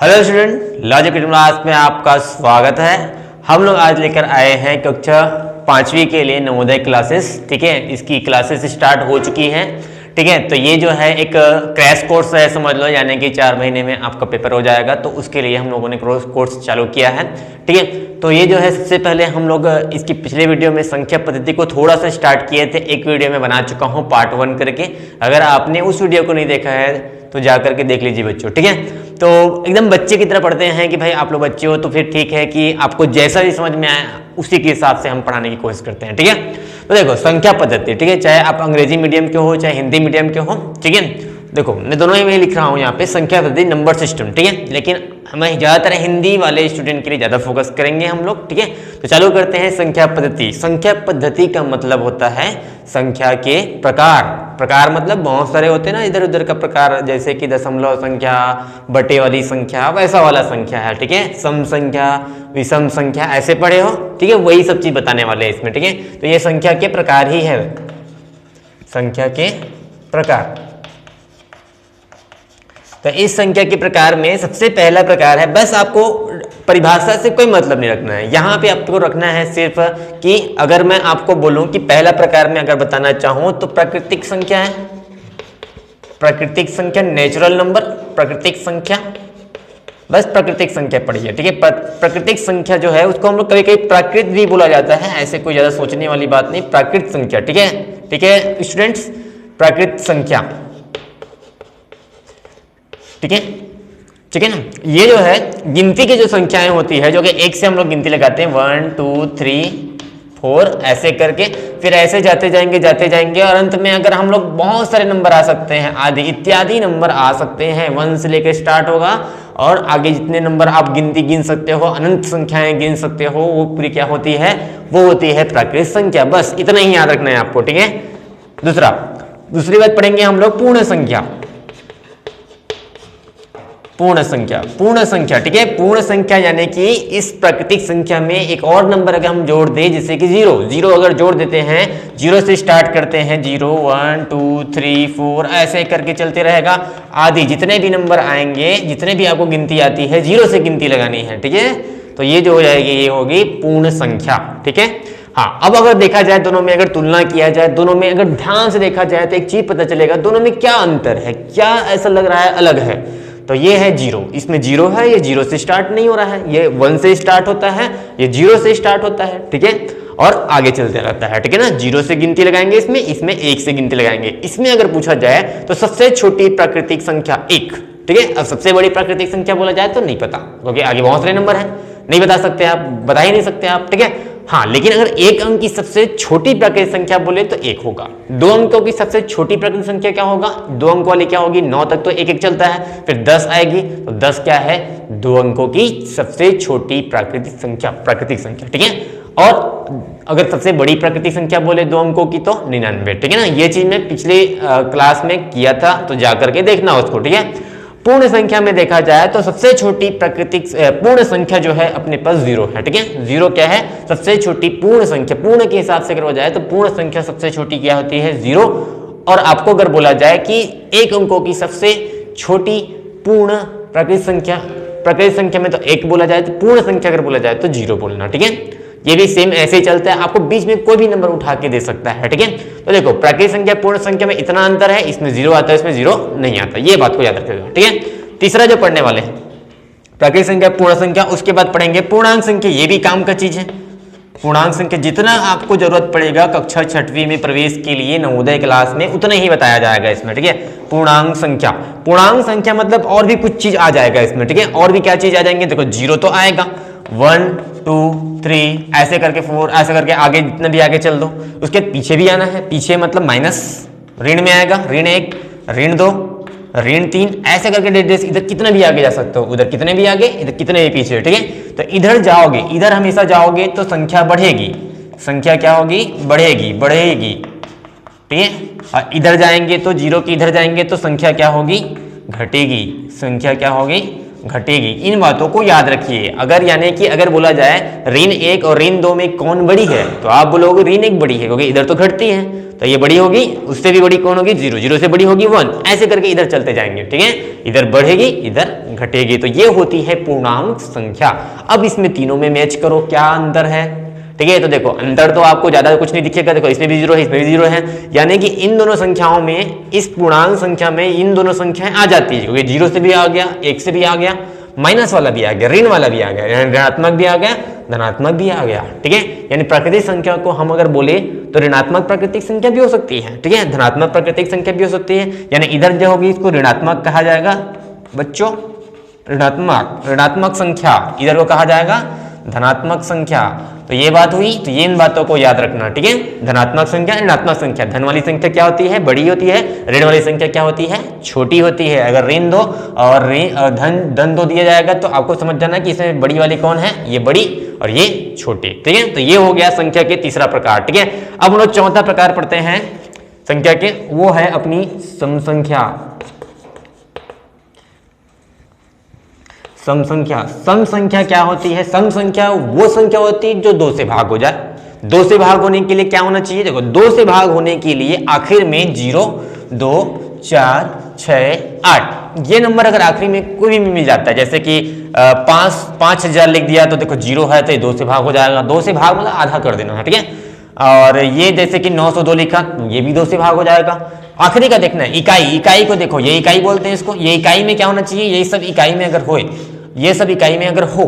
Hello student, logic class में आपका स्वागत है। हम लोग आज लेकर आए हैं कक्षा 5वीं के लिए नवोदय क्लासेस। ठीक है, इसकी क्लासेस स्टार्ट हो चुकी हैं। ठीक है, तो ये जो है एक क्रैश कोर्स है, समझ लो, यानी कि 4 महीने में आपका पेपर हो जाएगा। तो उसके लिए हम लोगों ने कोर्स चालू किया है। ठीक है, तो ये जो है सबसे पहले हम लोग इसकी पिछले वीडियो में संख्या पद्धति को थोड़ा सा स्टार्ट किए थे। एक वीडियो में बना चुका हूँ पार्ट 1 करके। अगर आपने उस वीडियो को नहीं देखा है तो जा करके देख लीजिए बच्चों। ठीक है, तो एकदम बच्चे की तरह पढ़ते हैं कि भाई आप लोग बच्चे हो तो फिर ठीक है कि आपको जैसा भी समझ में आए उसी के हिसाब से हम पढ़ाने की कोशिश करते हैं। ठीक है, तो देखो संख्या पद्धति, ठीक है, चाहे आप अंग्रेजी मीडियम के हो चाहे हिंदी मीडियम के हो। ठीक है, देखो मैं दोनों ही में लिख रहा हूँ यहाँ पे संख्या पद्धति नंबर सिस्टम। ठीक है, लेकिन हमें ज़्यादातर हिंदी वाले स्टूडेंट के लिए ज़्यादा फोकस करेंगे हम लोग। ठीक है, तो चालू करते हैं संख्या पद्धति। संख्या पद्धति का मतलब होता है संख्या के प्रकार। प्रकार मतलब बहुत सारे होते हैं ना, इधर उधर का प्रकार, जैसे कि दशमलव संख्या, बटे वाली संख्या, वैसा वाला संख्या है। ठीक है, सम संख्या, विषम संख्या, ऐसे पढ़े हो। ठीक है, वही सब चीज बताने वाले हैं इसमें। ठीक है, तो ये संख्या के प्रकार ही है, संख्या के प्रकार। तो इस संख्या के प्रकार में सबसे पहला प्रकार है, बस आपको परिभाषा से कोई मतलब नहीं रखना है। यहाँ पे आपको रखना है सिर्फ कि अगर मैं आपको बोलूं कि पहला प्रकार में अगर बताना चाहूं तो प्राकृतिक संख्या है। प्राकृतिक संख्या, नेचुरल नंबर, प्राकृतिक संख्या, बस प्राकृतिक संख्या पढ़िए। ठीक है, प्राकृतिक संख्या जो है उसको हम लोग कभी कभी प्राकृत भी बोला जाता है, ऐसे कोई ज्यादा सोचने वाली बात नहीं। प्राकृत संख्या, ठीक है, ठीक है स्टूडेंट्स, प्राकृत संख्या। ठीक है, ठीक है ना। ये जो है गिनती की जो संख्याएं होती है, जो कि 1 से हम लोग गिनती लगाते हैं, 1 2 3 4 ऐसे करके, फिर ऐसे जाते जाएंगे और अंत में अगर हम लोग बहुत सारे नंबर आ सकते हैं, आदि इत्यादि नंबर आ सकते हैं। 1 से लेकर स्टार्ट होगा और आगे जितने नंबर आप गिनती गिन सकते हो, अनंत संख्याएं गिन सकते हो, वो पूरी क्या होती है, वो होती है प्राकृत संख्या। बस इतना ही याद रखना है आपको। ठीक है, दूसरी बात पढ़ेंगे हम लोग पूर्ण संख्या। पूर्ण संख्या, पूर्ण संख्या, ठीक है, पूर्ण संख्या यानी कि इस प्राकृतिक संख्या में एक और नंबर अगर हम जोड़ दें, जैसे कि 0 अगर जोड़ देते हैं, 0 से स्टार्ट करते हैं, 0 1 2 3 4 ऐसे करके चलते रहेगा, आदि जितने भी नंबर आएंगे, जितने भी आपको गिनती आती है, 0 से गिनती लगानी है। ठीक है, तो ये जो हो जाएगी, ये होगी पूर्ण संख्या। ठीक है, हाँ, अब अगर देखा जाए दोनों में, अगर तुलना किया जाए दोनों में, अगर ध्यान से देखा जाए तो एक चीज पता चलेगा दोनों में क्या अंतर है, क्या ऐसा लग रहा है अलग है। तो ये है 0, इसमें 0 है, ये 0 से स्टार्ट नहीं हो रहा है, ये 1 से स्टार्ट होता है, ये 0 से स्टार्ट होता है। ठीक है, और आगे चलते रहता है। ठीक है ना, 0 से गिनती लगाएंगे, इसमें 1 से गिनती लगाएंगे। इसमें अगर पूछा जाए तो सबसे छोटी प्राकृतिक संख्या 1। ठीक है, अब सबसे बड़ी प्राकृतिक संख्या बोला जाए तो नहीं पता, क्योंकि आगे बहुत सारे नंबर है, नहीं बता सकते आप, बता ही नहीं सकते आप। ठीक है, हाँ, लेकिन अगर 1 अंक की सबसे छोटी प्राकृतिक संख्या बोले तो 1 होगा। 2 अंकों की सबसे छोटी प्राकृतिक संख्या क्या होगा, 2 अंक वाली क्या होगी, 9 तक तो 1 1 चलता है, फिर 10 आएगी तो 10 क्या है, 2 अंकों की सबसे छोटी प्राकृतिक संख्या। ठीक है, और अगर सबसे बड़ी प्राकृतिक संख्या बोले 2 अंकों की तो 99। ठीक है ना, ये चीज मैं पिछले क्लास में किया था, तो जाकर के देखना उसको। ठीक है, पूर्ण संख्या में देखा जाए तो सबसे छोटी प्राकृतिक पूर्ण संख्या जो है अपने पास 0 है। ठीक है, 0 क्या है, सबसे छोटी पूर्ण संख्या। पूर्ण के हिसाब से अगर हो जाए तो पूर्ण संख्या सबसे छोटी क्या होती है, 0। और आपको अगर बोला जाए कि 1 अंकों की सबसे छोटी पूर्ण प्राकृतिक संख्या में तो 1 बोला जाए, तो पूर्ण संख्या अगर बोला जाए तो 0 बोलना। ठीक है, ये भी सेम ऐसे ही चलता है, आपको बीच में कोई भी नंबर उठा के दे सकता है। ठीक है, तो देखो प्राकृतिक संख्या पूर्ण संख्या में इतना अंतर है, इसमें 0 आता है, इसमें 0 नहीं आता, ये बात को याद रखिएगा। ठीक है, तीसरा जो पढ़ने वाले हैं प्राकृतिक संख्या पूर्ण संख्या, उसके बाद पढ़ेंगे पूर्णांक संख्या। ये भी काम का चीज है। पूर्णांक संख्या जितना आपको जरूरत पड़ेगा कक्षा 6वीं में प्रवेश के लिए नवोदय क्लास में, उतना ही बताया जाएगा इसमें। ठीक है, पूर्णांक संख्या, पूर्णांक संख्या मतलब और भी कुछ चीज आ जाएगा इसमें। ठीक है, और भी क्या चीज आ जाएंगे, देखो 0 तो आएगा, 1 2 3 ऐसे करके 4 ऐसे करके आगे जितने भी आगे चल दो, उसके पीछे भी आना है, पीछे मतलब माइनस, ऋण में आएगा, ऋण 1 ऋण 2 ऋण 3 ऐसे करके इधर कितने भी आगे जा सकते हो, उधर कितने भी आगे, इधर कितने भी पीछे। ठीक है, तो इधर जाओगे, इधर हमेशा जाओगे तो संख्या बढ़ेगी, संख्या क्या होगी, बढ़ेगी। ठीक है, और इधर जाएंगे तो 0 की इधर जाएंगे तो संख्या क्या होगी, घटेगी, संख्या क्या होगी, घटेगी। इन बातों को याद रखिए। अगर यानी कि अगर बोला जाए ऋण 1 और ऋण 2 में कौन बड़ी है, तो आप बोलोगे ऋण 1 बड़ी है, क्योंकि इधर तो घटती है, तो ये बड़ी होगी, उससे भी बड़ी कौन होगी, 0 0 से बड़ी होगी 1, ऐसे करके इधर चलते जाएंगे। ठीक है, इधर बढ़ेगी इधर घटेगी, तो ये होती है पूर्णांक संख्या। अब इसमें तीनों में मैच करो क्या अंतर है, ठीक है। तो देखो अंतर तो आपको ज्यादा कुछ नहीं दिखेगा, देखो इसमें भी जीरो है, इसमें भी जीरो है, यानी कि इन दोनों संख्याओं में, इस पूर्णांक संख्या में इन दोनों संख्याएं आ जाती है, क्योंकि जीरो से भी आ गया, एक से भी आ गया, माइनस वाला भी आ गया, ऋण वाला भी आ गया, ऋणात्मक भी आ गया, धनात्मक भी आ गया, ठीक है। यानी प्राकृतिक संख्या को हम अगर बोले तो ऋणात्मक प्राकृतिक संख्या भी हो सकती है, ठीक है, धनात्मक प्राकृतिक संख्या भी हो सकती है। यानी इधर जो होगी इसको ऋणात्मक कहा जाएगा बच्चों, ऋणात्मक संख्या, इधर को कहा जाएगा धनात्मक संख्या। तो ये बात हुई, तो ये इन बातों को याद रखना, ठीक है। धनात्मक संख्या, ऋणात्मक संख्या, धन वाली संख्या क्या होती है, बड़ी होती है, ऋण वाली संख्या क्या होती है, छोटी होती है। अगर ऋण दो और धन दो दिया जाएगा तो आपको समझ जाना कि इसमें बड़ी वाली कौन है, ये बड़ी और ये छोटी, ठीक है। तो ये हो गया संख्या के तीसरा प्रकार, ठीक है। अब हम लोग चौथा प्रकार पढ़ते हैं संख्या के, वो है अपनी सम संख्या। सम संख्या, सम संख्या क्या होती है, सम संख्या वो संख्या होती है जो दो से भाग हो जाए। दो से भाग होने के लिए क्या होना चाहिए, देखो दो से भाग होने के लिए आखिर में 0, 2, 4, 6, 8 ये नंबर अगर आखिरी में कोई भी मिल जाता है, जैसे कि 5000 लिख दिया तो देखो 0 है तो ये दो से भाग हो जाएगा, दो से भाग मतलब आधा कर देना है, ठीक है। और ये जैसे कि 902 लिखा, ये भी दो से भाग हो जाएगा। आखिरी का देखना है इकाई, इकाई को देखो, ये इकाई बोलते हैं इसको, ये इकाई में क्या होना चाहिए, ये सब इकाई में अगर होए, ये सब इकाई में अगर हो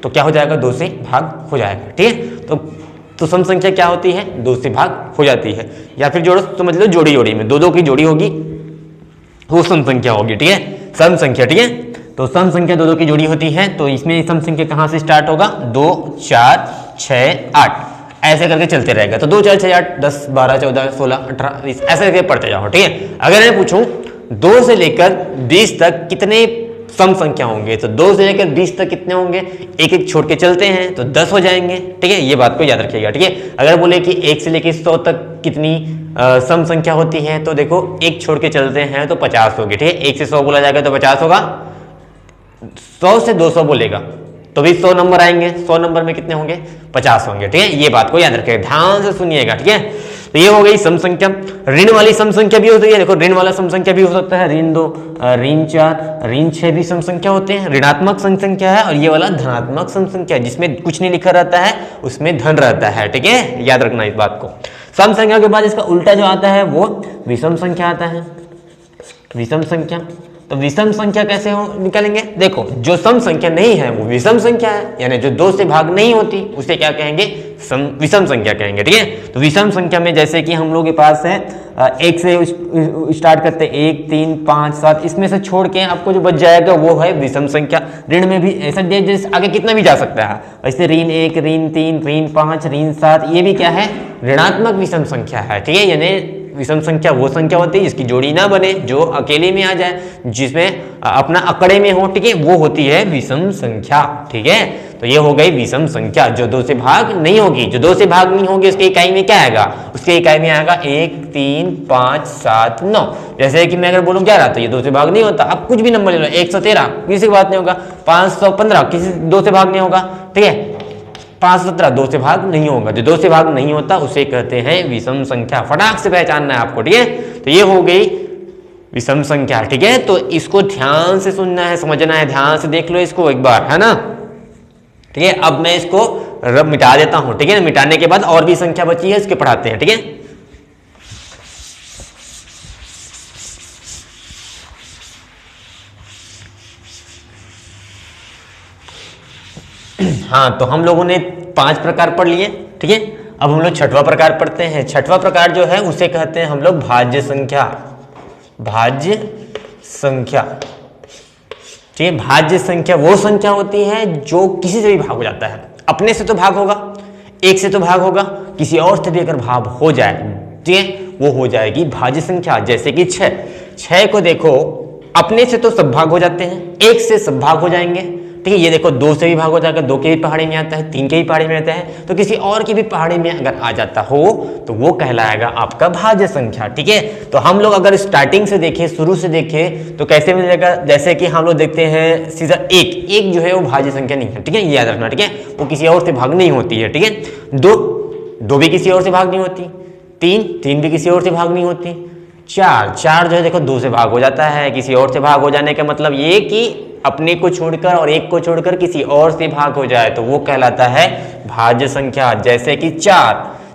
तो क्या हो जाएगा, दो से भाग हो जाएगा, ठीक है। तो सम संख्या क्या होती है, दो से भाग हो जाती है। या फिर जोड़ो समझ लो, जोड़ी जोड़ी में दो की जोड़ी होगी वो सम संख्या होगी, ठीक है, सम संख्या, ठीक है। तो सम संख्या दो की जोड़ी होती है, तो इसमें सम संख्या कहां से स्टार्ट होगा, 2, 4, 6, 8 ऐसे करके चलते रहेगा। तो 2, 4, 6, 8, 10, 12, 14, 16, 18, 20 ऐसे करके पढ़ते जाओ, ठीक है। अगर मैं पूछूं 2 से लेकर 20 तक कितने सम संख्या होंगे, तो 2 से लेकर 20 तक कितने होंगे, एक एक छोड़ के चलते हैं तो 10 हो जाएंगे, ठीक है। ये बात को याद रखिएगा, ठीक है। अगर बोले कि 1 से लेकर 100 तक कितनी सम संख्या होती है, तो देखो एक छोड़ के चलते हैं तो 50 होगी, ठीक है। 1 से 100 बोला जाएगा तो 50 होगा, 100 से 200 बोलेगा तो भी 100 नंबर आएंगे, 100 नंबर में कितने होंगे, 50 होंगे, ठीक है। ये बात को याद रखिएगा, ध्यान से सुनिएगा, ठीक है। तो ये हो गई सम संख्या। ऋण वाली सम संख्या भी होती है, देखो ऋण वाला सम संख्या भी हो सकता है, ऋण 2, ऋण 4, ऋण 6 भी सम संख्या होते हैं। ऋणात्मक सम संख्या है और ये वाला धनात्मक सम संख्या है, जिसमें कुछ नहीं लिखा रहता है, उसमें धन रहता है, ठीक है, याद रखना इस बात को। सम संख्या के बाद इसका उल्टा जो आता है वो विषम संख्या आता है, विषम संख्या। तो विषम संख्या कैसे हो निकालेंगे, देखो जो सम संख्या नहीं है वो विषम संख्या है, यानी जो दो से भाग नहीं होती उसे क्या कहेंगे, विषम संख्या कहेंगे, ठीक है। तो विषम संख्या में जैसे कि हम लोग के पास है 1 से स्टार्ट करते हैं, 1, 3, 5, 7, इसमें से छोड़ के आपको जो बच जाएगा वो है विषम संख्या। ऋण में भी ऐसा जैसे आगे कितना भी जा सकता है, वैसे ऋण 1, ऋण 3, ऋण 5, ऋण 7 ये भी क्या है, ऋणात्मक विषम संख्या है, ठीक है। यानी विषम संख्या वो संख्या होती है जिसकी जोड़ी ना बने, जो अकेले में आ जाए, जिसमें अपना अकड़े में हो, ठीक है, वो होती है विषम संख्या, ठीक है। तो ये हो गई विषम संख्या, जो दो से भाग नहीं होगी, जो दो से भाग नहीं होगी उसके इकाई में क्या आएगा, उसके इकाई में आएगा 1, 3, 5, 7, 9। जैसे कि मैं अगर बोलूँ 11 तो ये दो से भाग नहीं होता, अब कुछ भी नंबर ले लो, 113 किसी की बात नहीं होगा, 515 किसी दो से भाग नहीं होगा, ठीक है, 517 दो से भाग नहीं होगा, जो दो से भाग नहीं होता उसे कहते हैं विषम संख्या। फटाक से पहचानना है आपको, ठीक है। तो ये हो गई विषम संख्या, ठीक है। तो इसको ध्यान से सुनना है, समझना है, ध्यान से देख लो इसको एक बार, है ना, ठीक है। अब मैं इसको मिटा देता हूं, ठीक है। मिटाने के बाद और भी संख्या बची है, इसके पढ़ाते हैं, ठीक है। हाँ, तो हम लोगों ने 5 प्रकार पढ़ लिए, ठीक है। अब हम लोग छठवां प्रकार पढ़ते हैं। छठवां प्रकार जो है उसे कहते हैं हम लोग भाज्य संख्या, भाज्य संख्या, ठीक है। भाज्य संख्या वो संख्या होती है जो किसी से भी भाग हो जाता है, अपने से तो भाग होगा, एक से तो भाग होगा, किसी और से भी अगर भाग हो जाए, ठीक है, वो हो जाएगी भाज्य संख्या। जैसे कि 6 को देखो, अपने से तो सब भाग हो जाते हैं, एक से सब भाग हो जाएंगे, ठीक है। ये देखो 2 से भी भाग हो जाएगा, 2 के भी पहाड़ी में आता है, 3 के भी पहाड़ी में आता है, तो किसी और की भी पहाड़ी में अगर आ जाता हो तो वो कहलाएगा आपका भाज्य संख्या, ठीक है। तो हम लोग अगर स्टार्टिंग से देखें, शुरू से देखें तो कैसे मिलेगा, जैसे कि हम लोग देखते हैं सीधा 1 जो है वो भाज्य संख्या नहीं है, ठीक है, ये याद रखना, ठीक है, वो किसी और से भाग नहीं होती है, ठीक है। 2 भी किसी और से भाग नहीं होती, 3 भी किसी और से भाग नहीं होती, चार जो है देखो 2 से भाग हो जाता है, किसी और से भाग हो जाने का मतलब ये कि अपने को छोड़कर और एक को छोड़कर किसी और से भाग हो जाए तो वो कहलाता है भाज्य संख्या। जैसे कि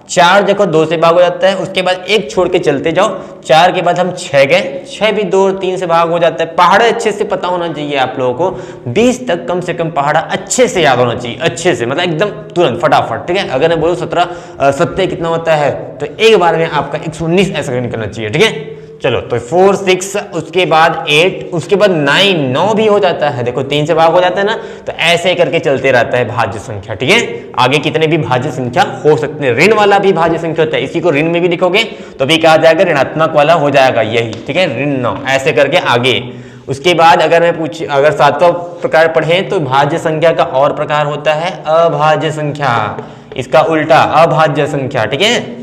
4 देखो 2 से भाग हो जाता है, उसके बाद एक छोड़ के चलते जाओ, 4 के बाद हम 6 गए, 6 भी 2 और 3 से भाग हो जाता है। पहाड़ा अच्छे से पता होना चाहिए आप लोगों को, 20 तक कम से कम पहाड़ा अच्छे से याद होना चाहिए, अच्छे से मतलब एकदम तुरंत फटाफट, ठीक है। अगर मैं बोलूँ 17 सत्ते कितना होता है तो एक बार में आपका 119 ऐसा निकलना चाहिए, ठीक है। चलो तो 4 6 उसके बाद 8 उसके बाद 9 भी हो जाता है, देखो 3 से भाग हो जाता है ना, तो ऐसे करके चलते रहता है भाज्य संख्या, ठीक है। आगे कितने भी भाज्य संख्या हो सकते हैं, ऋण वाला भी भाज्य संख्या होता है, इसी को ऋण में भी लिखोगे तो भी कहा जाएगा ऋणात्मक वाला हो जाएगा यही, ठीक है, ऋण 9 ऐसे करके आगे। उसके बाद अगर अगर 7वां प्रकार पढ़ें तो भाज्य संख्या का और प्रकार होता है अभाज्य संख्या, इसका उल्टा अभाज्य संख्या, ठीक है।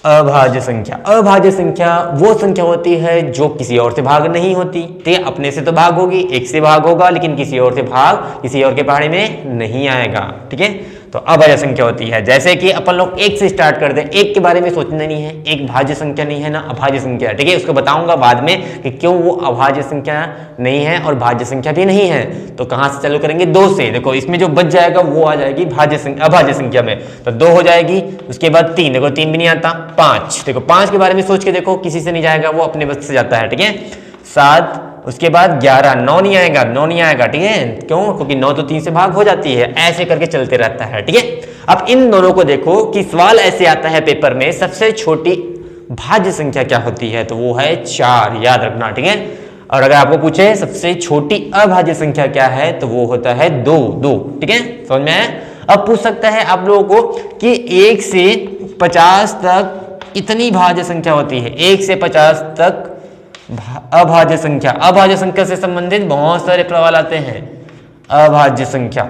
अभाज्य संख्या वो संख्या होती है जो किसी और से भाग नहीं होती, ठीक है। अपने से तो भाग होगी, एक से भाग होगा, लेकिन किसी और से भाग किसी और के पहाड़े में नहीं आएगा, ठीक है। तो अभाज्य संख्या होती है, जैसे कि अपन लोग 1 से स्टार्ट करते हैं, 1 के बारे में सोचना नहीं है, एक भाज्य संख्या नहीं है ना अभाज्य संख्या, ठीक है। उसको बताऊंगा बाद में कि क्यों वो अभाज्य संख्या नहीं है और भाज्य संख्या भी नहीं है। तो कहां से चालू करेंगे, 2 से, देखो इसमें जो बच जाएगा वो आ जाएगी अभाज्य संख्या में, तो 2 हो जाएगी। उसके बाद 3, देखो 3 भी नहीं आता, 5, देखो 5 के बारे में सोच के देखो, किसी से नहीं जाएगा, वो अपने बस से जाता है, ठीक है। 7, उसके बाद 11, 9 नहीं आएगा, ठीक है, क्यों, क्योंकि 9 तो 3 से भाग हो जाती है, ऐसे करके चलते रहता है, ठीक है। अब इन दोनों को देखो कि सवाल ऐसे आता है पेपर में, सबसे छोटी भाज्य संख्या क्या होती है, तो वो है 4, याद रखना, ठीक है। और अगर आपको पूछे सबसे छोटी अभाज्य संख्या क्या है तो वो होता है 2, ठीक है, समझ में आया। अब पूछ सकता है आप लोगों को कि 1 से 50 तक इतनी भाज्य संख्या होती है, 1 से 50 तक अभाज्य संख्या से संबंधित बहुत सारे सवाल आते हैं। अभाज्य संख्या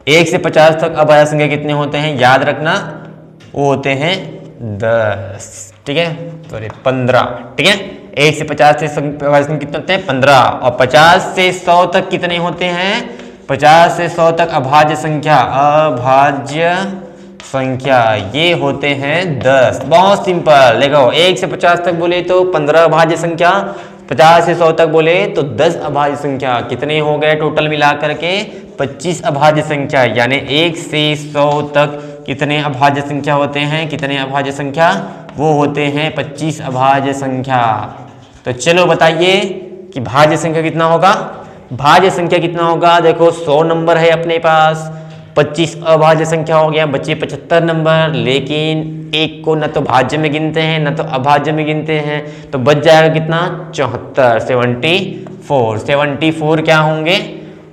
1 से 50 तक अभाज्य संख्या कितने होते हैं, याद रखना, वो होते हैं 10, ठीक है, सॉरी 15, ठीक है। 1 से 50 से अभाज्य संख्या कितने होते हैं, 15, और 50 से 100 तक कितने होते हैं, 50 से 100 तक अभाज्य संख्या ये होते हैं 10। बहुत सिंपल, देखो 1 से 50 तक बोले तो 15 अभाज्य संख्या, 50 से 100 तक बोले तो 10 अभाज्य संख्या, कितने हो गए टोटल मिला करके 25 अभाज्य संख्या, यानी 1 से 100 तक कितने अभाज्य संख्या होते हैं, कितने अभाज्य संख्या, वो होते हैं 25 अभाज्य संख्या। तो चलो बताइए कि भाज्य संख्या कितना होगा, भाज्य संख्या कितना होगा, देखो 100 नंबर है अपने पास, 25 अभाज्य संख्या हो गया, बचे 75 नंबर, लेकिन एक को न तो भाज्य में गिनते हैं न तो अभाज्य में गिनते हैं, तो बच जाएगा कितना 74, 74 क्या होंगे,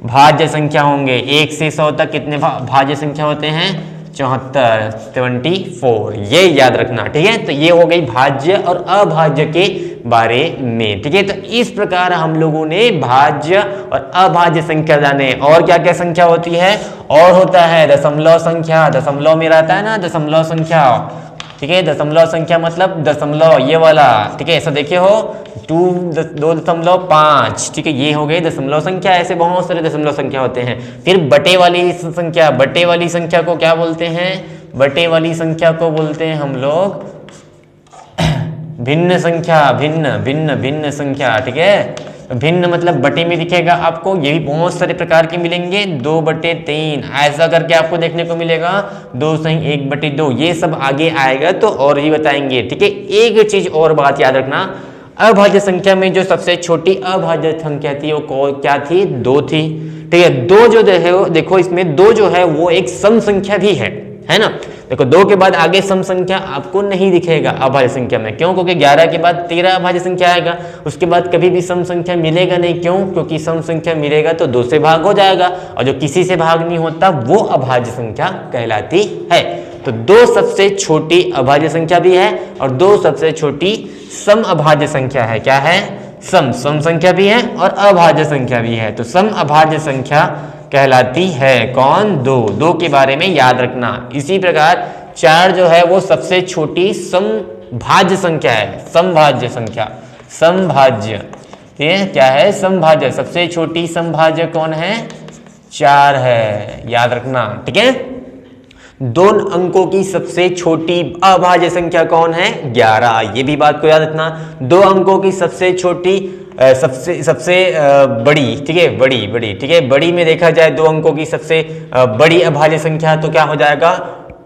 भाज्य संख्या होंगे। 1 से 100 तक कितने भाज्य संख्या होते हैं, 74, ये याद रखना, ठीक है। तो ये हो गई भाज्य और अभाज्य के बारे में, ठीक है। तो इस प्रकार हम लोगों ने भाज्य और अभाज्य संख्या जाने। और क्या क्या संख्या होती है, और होता है दशमलव संख्या, दशमलव में रहता है ना दशमलव संख्या, ठीक है। दशमलव संख्या मतलब दशमलव ये वाला, ठीक है, ऐसा देखे हो 2.5, ठीक है, ये हो गई दशमलव संख्या। ऐसे बहुत सारे दशमलव संख्या होते हैं। फिर बटे वाली संख्या को क्या बोलते हैं, बटे वाली संख्या को बोलते हैं हम लोग भिन्न संख्या, भिन्न संख्या, ठीक है। भिन्न मतलब बटे में दिखेगा आपको, ये भी बहुत सारे प्रकार के मिलेंगे, 2/3 ऐसा करके आपको देखने को मिलेगा, 2 सही 1/2, ये सब आगे आएगा तो और ही बताएंगे, ठीक है। एक चीज और बात याद रखना, अभाज्य संख्या में जो सबसे छोटी अभाज्य संख्या थी वो क्या थी, 2 थी, ठीक है। 2 जो है देखो इसमें 2 जो है वो एक सम संख्या भी है ना। देखो 2 के बाद आगे सम संख्या आपको नहीं दिखेगा अभाज्य संख्या में, क्यों, क्योंकि 11 के बाद 13 अभाज्य संख्या आएगा, उसके बाद कभी भी सम संख्या मिलेगा नहीं, क्यों, क्योंकि सम संख्या मिलेगा तो 2 से भाग हो जाएगा, और जो किसी से भाग नहीं होता वो अभाज्य संख्या कहलाती है। तो 2 सबसे छोटी अभाज्य संख्या भी है और 2 सबसे छोटी सम अभाज्य संख्या है। क्या है, सम संख्या भी है और अभाज्य संख्या भी है। तो सम अभाज्य संख्या कहलाती है कौन, 2 के बारे में याद रखना। इसी प्रकार 4 जो है वो सबसे छोटी समभाज्य संख्या है, समभाज्य संख्या, समभाज्य, ठीक है, क्या है, समभाज्य, सबसे छोटी समभाज्य कौन है, 4 है, याद रखना, ठीक है। दो अंकों की सबसे छोटी अभाज्य संख्या कौन है? 11। ये भी बात को याद रखना। दो अंकों की सबसे छोटी सबसे बड़ी, ठीक है, बड़ी, ठीक है, बड़ी में देखा जाए दो अंकों की सबसे बड़ी अभाज्य संख्या तो क्या हो जाएगा?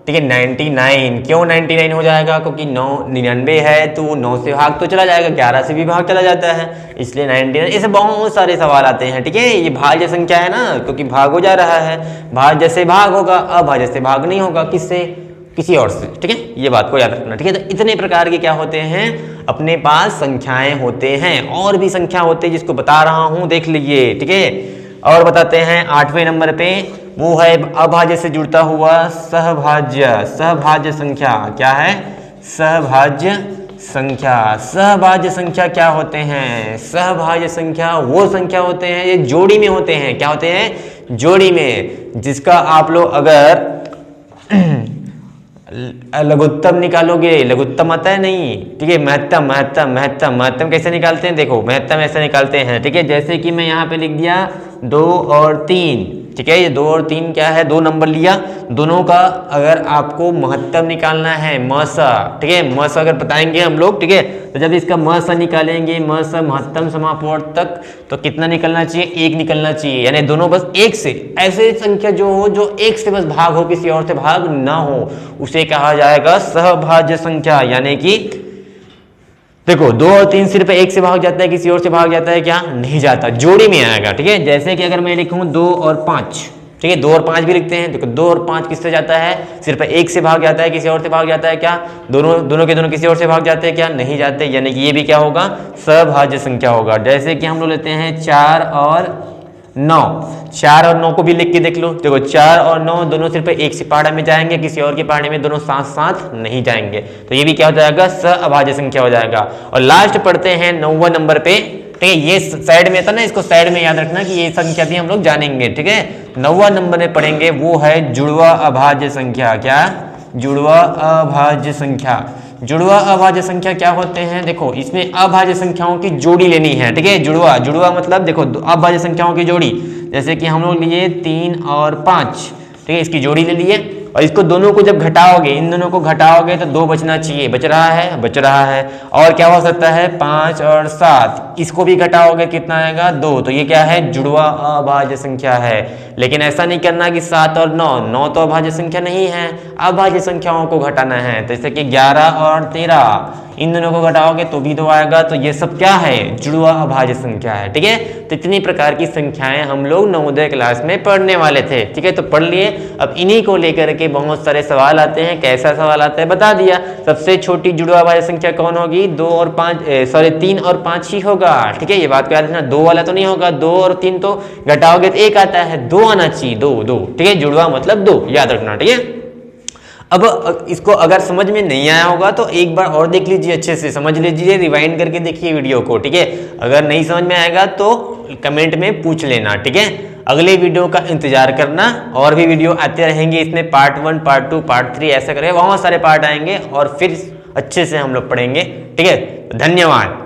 ठीक है, 99। क्यों 99 हो जाएगा? क्योंकि 99 है तो 9 से भाग तो चला जाएगा, 11 से भी भाग चला जाता है, इसलिए 99। ऐसे बहुत सारे सवाल आते हैं, ठीक है। ये भाज्य संख्या है ना, क्योंकि भाग हो जा रहा है, भाज्य से भाग होगा, अभाज्य से भाग नहीं होगा। किससे? किसी और से, ठीक है। ये बात को याद रखना, ठीक है। तो इतने प्रकार के क्या होते हैं अपने पास संख्याएं होते हैं, और भी संख्या होते हैं जिसको बता रहा हूं, देख लीजिए, ठीक है। और बताते हैं 8वें नंबर पे, वो है अभाज्य से जुड़ता हुआ सहभाज्य संख्या। क्या है? सहभाज्य संख्या। सहभाज्य संख्या क्या होते हैं? सहभाज्य संख्या वो संख्या होते हैं ये जोड़ी में होते हैं। क्या होते हैं? जोड़ी में। जिसका आप लोग अगर लघुत्तम निकालोगे, लघुत्तम आता है नहीं, ठीक है, महत्तम कैसे निकालते हैं? देखो, महत्तम ऐसे निकालते हैं, ठीक है। जैसे कि मैं यहाँ पे लिख दिया 2 और 3, ठीक है। ये 2 और 3 क्या है? 2 नंबर लिया, दोनों का अगर आपको महत्तम निकालना है, मसा, ठीक है, मसा अगर बताएंगे हम लोग, ठीक है। तो जब इसका मसा निकालेंगे, मसा महत्तम समापवर्त तक, तो कितना निकलना चाहिए? 1 निकलना चाहिए, यानी दोनों बस 1 से। ऐसे संख्या जो हो जो 1 से बस भाग हो, किसी और से भाग ना हो, उसे कहा जाएगा सहभाज्य संख्या। यानी कि देखो 2 और 3 सिर्फ 1 से भाग जाता है, किसी और से भाग जाता है क्या? नहीं जाता, जोड़ी में आएगा, ठीक है। जैसे कि अगर मैं लिखूं 2 और 5, ठीक है, 2 और 5 भी लिखते हैं। देखो 2 और 5 किससे जाता है? सिर्फ 1 से भाग जाता है, किसी और से भाग जाता है क्या? दोनों के दोनों किसी और से भाग जाते हैं क्या? नहीं जाते, यानी कि ये भी क्या होगा? सहभाज्य संख्या होगा। जैसे कि हम लोग लेते हैं 4 और 9, 4 और 9 को भी लिख के देख लो। देखो 4 और 9 दोनों सिर्फ एक से पहाड़े में जाएंगे, किसी और के पहाड़े में दोनों साथ साथ नहीं जाएंगे, तो ये भी क्या हो जाएगा? सहअभाज्य संख्या हो जाएगा। और लास्ट पढ़ते हैं 9वें नंबर पे, ठीक है। ये साइड में था ना, इसको साइड में याद रखना कि ये संख्या भी हम लोग जानेंगे, ठीक है। 9वां नंबर में पढ़ेंगे, वो है जुड़वा अभाज्य संख्या। क्या? जुड़वा अभाज्य संख्या। जुड़वा अभाज्य संख्या क्या होते हैं? देखो इसमें अभाज्य संख्याओं की जोड़ी लेनी है, ठीक है। जुड़वा मतलब देखो अभाज्य संख्याओं की जोड़ी, जैसे कि हम लोग लिए 3 और 5, ठीक है, इसकी जोड़ी ले लिए, और इसको दोनों को जब घटाओगे, इन दोनों को घटाओगे तो 2 बचना चाहिए, बच रहा है। और क्या हो सकता है? 5 और 7, इसको भी घटाओगे कितना आएगा? 2। तो ये क्या है? जुड़वा अभाज्य संख्या है। लेकिन ऐसा नहीं करना कि 7 और 9 तो अभाज्य संख्या नहीं है, अभाज्य संख्याओं को घटाना है। तो जैसे कि 11 और 13, इन दोनों को घटाओगे तो भी 2 आएगा। तो ये सब क्या है? जुड़वा अभाज्य संख्या है, ठीक है। तो इतनी प्रकार की संख्याएं हम लोग नवोदय क्लास में पढ़ने वाले थे, ठीक है। तो पढ़ लिए। अब इन्हीं को लेकर के बहुत सारे सवाल आते हैं। कैसा सवाल आता है बता दिया। सबसे छोटी जुड़वा अभाज्य संख्या कौन होगी? 3 और 5 ही होगा, ठीक है। ये बात को याद रखना, 2 वाला तो नहीं होगा, 2 और 3 तो घटाओगे तो 1 आता है, 2 आना चाहिए, 2, ठीक है। जुड़वा मतलब 2, याद रखना, ठीक है। अब इसको अगर समझ में नहीं आया होगा तो एक बार और देख लीजिए, अच्छे से समझ लीजिए, रिवाइंड करके देखिए वीडियो को, ठीक है। अगर नहीं समझ में आएगा तो कमेंट में पूछ लेना, ठीक है। अगले वीडियो का इंतजार करना, और भी वीडियो आते रहेंगे इसमें, पार्ट 1, पार्ट 2, पार्ट 3 ऐसा करें, बहुत सारे पार्ट आएंगे और फिर अच्छे से हम लोग पढ़ेंगे, ठीक है। धन्यवाद।